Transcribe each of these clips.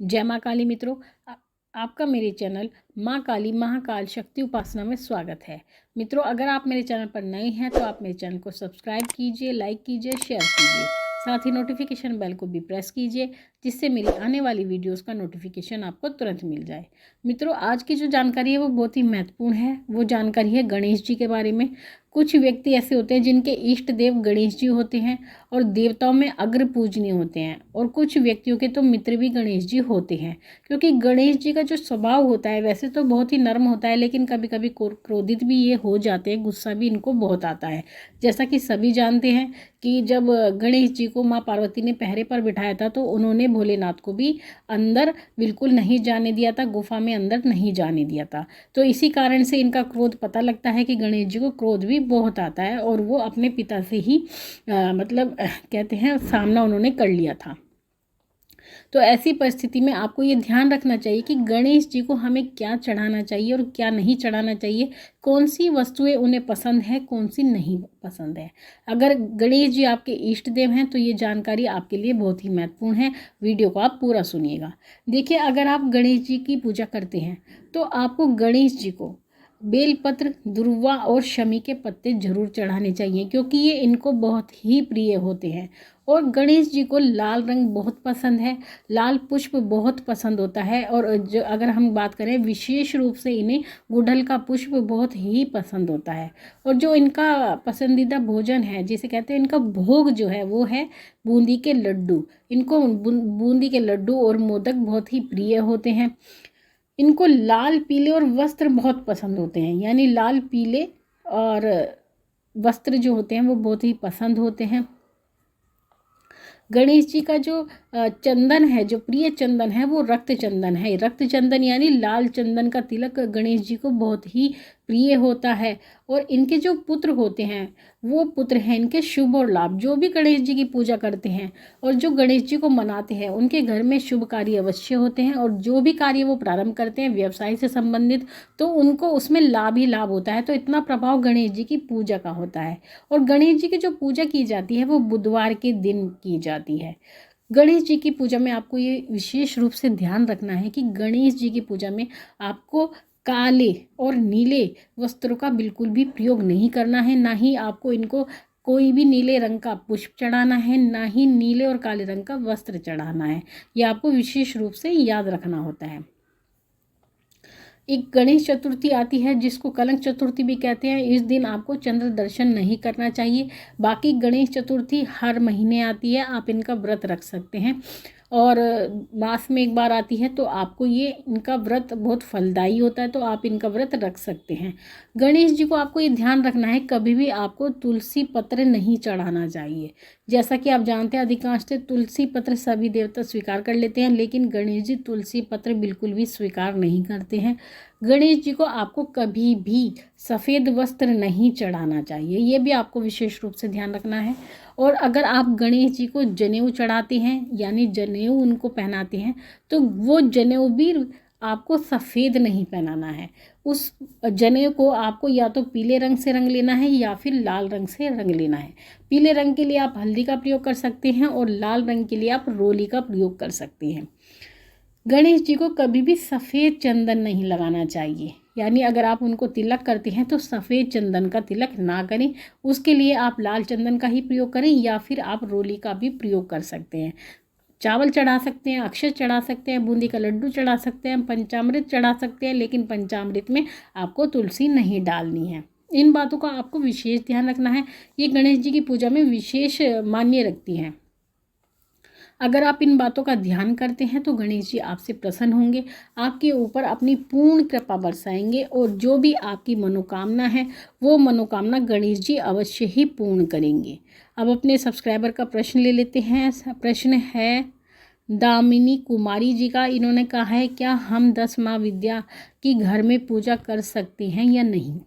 जय माँ काली मित्रों, आपका मेरे चैनल माँ काली महाकाल शक्ति उपासना में स्वागत है। मित्रों, अगर आप मेरे चैनल पर नए हैं तो आप मेरे चैनल को सब्सक्राइब कीजिए, लाइक कीजिए, शेयर कीजिए, साथ ही नोटिफिकेशन बेल को भी प्रेस कीजिए जिससे मेरी आने वाली वीडियोस का नोटिफिकेशन आपको तुरंत मिल जाए। मित्रों, आज की जो जानकारी है वो बहुत ही महत्वपूर्ण है। वो जानकारी है गणेश जी के बारे में। कुछ व्यक्ति ऐसे होते हैं जिनके इष्ट देव गणेश जी होते हैं और देवताओं में अग्र पूजनीय होते हैं, और कुछ व्यक्तियों के तो मित्र भी गणेश जी होते हैं। क्योंकि गणेश जी का जो स्वभाव होता है वैसे तो बहुत ही नर्म होता है, लेकिन कभी कभी क्रोधित भी ये हो जाते हैं, गुस्सा भी इनको बहुत आता है। जैसा कि सभी जानते हैं कि जब गणेश जी को माँ पार्वती ने पहरे पर बिठाया था तो उन्होंने भोलेनाथ को भी अंदर बिल्कुल नहीं जाने दिया था, गुफा में अंदर नहीं जाने दिया था। तो इसी कारण से इनका क्रोध पता लगता है कि गणेश जी को क्रोध भी बहुत आता है, और वो अपने पिता से ही कहते हैं सामना उन्होंने कर लिया था। तो ऐसी परिस्थिति में आपको ये ध्यान रखना चाहिए कि गणेश जी को हमें क्या चढ़ाना चाहिए और क्या नहीं चढ़ाना चाहिए, कौन सी वस्तुएं उन्हें पसंद है, कौन सी नहीं पसंद है। अगर गणेश जी आपके इष्ट देव हैं तो ये जानकारी आपके लिए बहुत ही महत्वपूर्ण है। वीडियो को आप पूरा सुनिएगा। देखिए, अगर आप गणेश जी की पूजा करते हैं तो आपको गणेश जी को बेलपत्र, दुर्वा और शमी के पत्ते जरूर चढ़ाने चाहिए, क्योंकि ये इनको बहुत ही प्रिय होते हैं। और गणेश जी को लाल रंग बहुत पसंद है, लाल पुष्प बहुत पसंद होता है। और जो अगर हम बात करें विशेष रूप से इन्हें गुड़हल का पुष्प बहुत ही पसंद होता है। और जो इनका पसंदीदा भोजन है, जिसे कहते हैं इनका भोग जो है, वो है बूंदी के लड्डू। इनको बूंदी के लड्डू और मोदक बहुत ही प्रिय होते हैं। इनको लाल पीले और वस्त्र बहुत पसंद होते हैं, यानी लाल पीले और वस्त्र जो होते हैं वो बहुत ही पसंद होते हैं। गणेश जी का जो चंदन है, जो प्रिय चंदन है, वो रक्त चंदन है। रक्त चंदन यानी लाल चंदन का तिलक गणेश जी को बहुत ही प्रिय होता है। और इनके जो पुत्र होते हैं वो पुत्र हैं इनके शुभ और लाभ। जो भी गणेश जी की पूजा करते हैं और जो गणेश जी को मनाते हैं उनके घर में शुभ कार्य अवश्य होते हैं, और जो भी कार्य वो प्रारंभ करते हैं व्यवसाय से संबंधित तो उनको उसमें लाभ ही लाभ होता है। तो इतना प्रभाव गणेश जी की पूजा का होता है। और गणेश जी की जो पूजा की जाती है वो बुधवार के दिन की जाती है। गणेश जी की पूजा में आपको ये विशेष रूप से ध्यान रखना है कि गणेश जी की पूजा में आपको काले और नीले वस्त्रों का बिल्कुल भी प्रयोग नहीं करना है। ना ही आपको इनको कोई भी नीले रंग का पुष्प चढ़ाना है, ना ही नीले और काले रंग का वस्त्र चढ़ाना है। ये आपको विशेष रूप से याद रखना होता है। एक गणेश चतुर्थी आती है जिसको कलंक चतुर्थी भी कहते हैं। इस दिन आपको चंद्र दर्शन नहीं करना चाहिए। बाकी गणेश चतुर्थी हर महीने आती है, आप इनका व्रत रख सकते हैं, और मास में एक बार आती है। तो आपको ये इनका व्रत बहुत फलदायी होता है, तो आप इनका व्रत रख सकते हैं। गणेश जी को आपको ये ध्यान रखना है, कभी भी आपको तुलसी पत्र नहीं चढ़ाना चाहिए। जैसा कि आप जानते हैं अधिकांश से तुलसी पत्र सभी देवता स्वीकार कर लेते हैं, लेकिन गणेश जी तुलसी पत्र बिल्कुल भी स्वीकार नहीं करते हैं। गणेश जी को आपको कभी भी सफ़ेद वस्त्र नहीं चढ़ाना चाहिए, ये भी आपको विशेष रूप से ध्यान रखना है। और अगर आप गणेश जी को जनेऊ चढ़ाते हैं, यानी जनेऊ उनको पहनाते हैं, तो वो जनेऊ भी आपको सफ़ेद नहीं पहनाना है। उस जनेऊ को आपको या तो पीले रंग से रंग लेना है या फिर लाल रंग से रंग लेना है। पीले रंग के लिए आप हल्दी का प्रयोग कर सकते हैं और लाल रंग के लिए आप रोली का प्रयोग कर सकते हैं। गणेश जी को कभी भी सफ़ेद चंदन नहीं लगाना चाहिए, यानी अगर आप उनको तिलक करते हैं तो सफ़ेद चंदन का तिलक ना करें। उसके लिए आप लाल चंदन का ही प्रयोग करें, या फिर आप रोली का भी प्रयोग कर सकते हैं। चावल चढ़ा सकते हैं, अक्षत चढ़ा सकते हैं, बूंदी का लड्डू चढ़ा सकते हैं, पंचामृत चढ़ा सकते हैं, लेकिन पंचामृत में आपको तुलसी नहीं डालनी है। इन बातों का आपको विशेष ध्यान रखना है। ये गणेश जी की पूजा में विशेष मान्य रखती हैं। अगर आप इन बातों का ध्यान करते हैं तो गणेश जी आपसे प्रसन्न होंगे, आपके ऊपर अपनी पूर्ण कृपा बरसाएंगे, और जो भी आपकी मनोकामना है वो मनोकामना गणेश जी अवश्य ही पूर्ण करेंगे। अब अपने सब्सक्राइबर का प्रश्न ले लेते हैं। प्रश्न है दामिनी कुमारी जी का। इन्होंने कहा है, क्या हम 10 माँ विद्या की घर में पूजा कर सकते हैं या नहीं।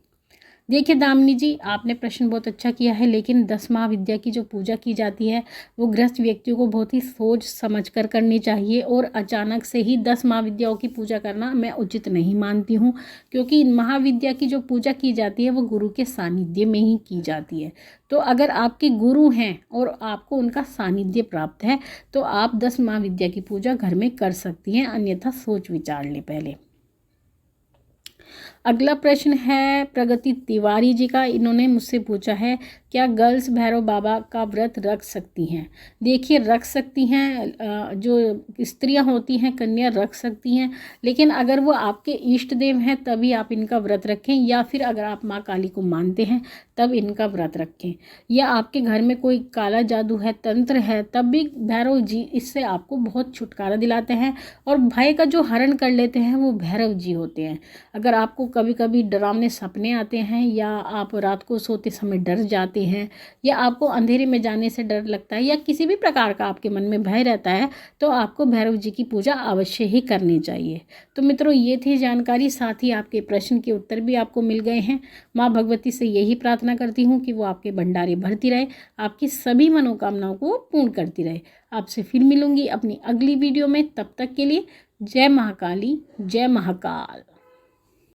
देखिए दामिनी जी, आपने प्रश्न बहुत अच्छा किया है, लेकिन 10 महाविद्या की जो पूजा की जाती है वो गृहस्थ व्यक्तियों को बहुत ही सोच समझ कर करनी चाहिए, और अचानक से ही 10 महाविद्याओं की पूजा करना मैं उचित नहीं मानती हूँ, क्योंकि महाविद्या की जो पूजा की जाती है वो गुरु के सानिध्य में ही की जाती है। तो अगर आपके गुरु हैं और आपको उनका सानिध्य प्राप्त है तो आप 10 महाविद्या की पूजा घर में कर सकती हैं, अन्यथा सोच विचार ले पहले। अगला प्रश्न है प्रगति तिवारी जी का। इन्होंने मुझसे पूछा है, क्या गर्ल्स भैरव बाबा का व्रत रख सकती हैं? देखिए, रख सकती हैं, जो स्त्रियां होती हैं कन्या रख सकती हैं, लेकिन अगर वो आपके इष्ट देव हैं तभी आप इनका व्रत रखें, या फिर अगर आप माँ काली को मानते हैं तब इनका व्रत रखें, या आपके घर में कोई काला जादू है, तंत्र है, तब भी भैरव जी इससे आपको बहुत छुटकारा दिलाते हैं, और भय का जो हरण कर लेते हैं वो भैरव जी होते हैं। अगर आपको कभी कभी डरावने सपने आते हैं, या आप रात को सोते समय डर जाते हैं, या आपको अंधेरे में जाने से डर लगता है, या किसी भी प्रकार का आपके मन में भय रहता है, तो आपको भैरव जी की पूजा अवश्य ही करनी चाहिए। तो मित्रों, ये थी जानकारी, साथ ही आपके प्रश्न के उत्तर भी आपको मिल गए हैं। माँ भगवती से यही प्रार्थना करती हूँ कि वो आपके भंडारे भरती रहे, आपकी सभी मनोकामनाओं को पूर्ण करती रहे। आपसे फिर मिलूंगी अपनी अगली वीडियो में, तब तक के लिए जय महाकाली, जय महाकाल।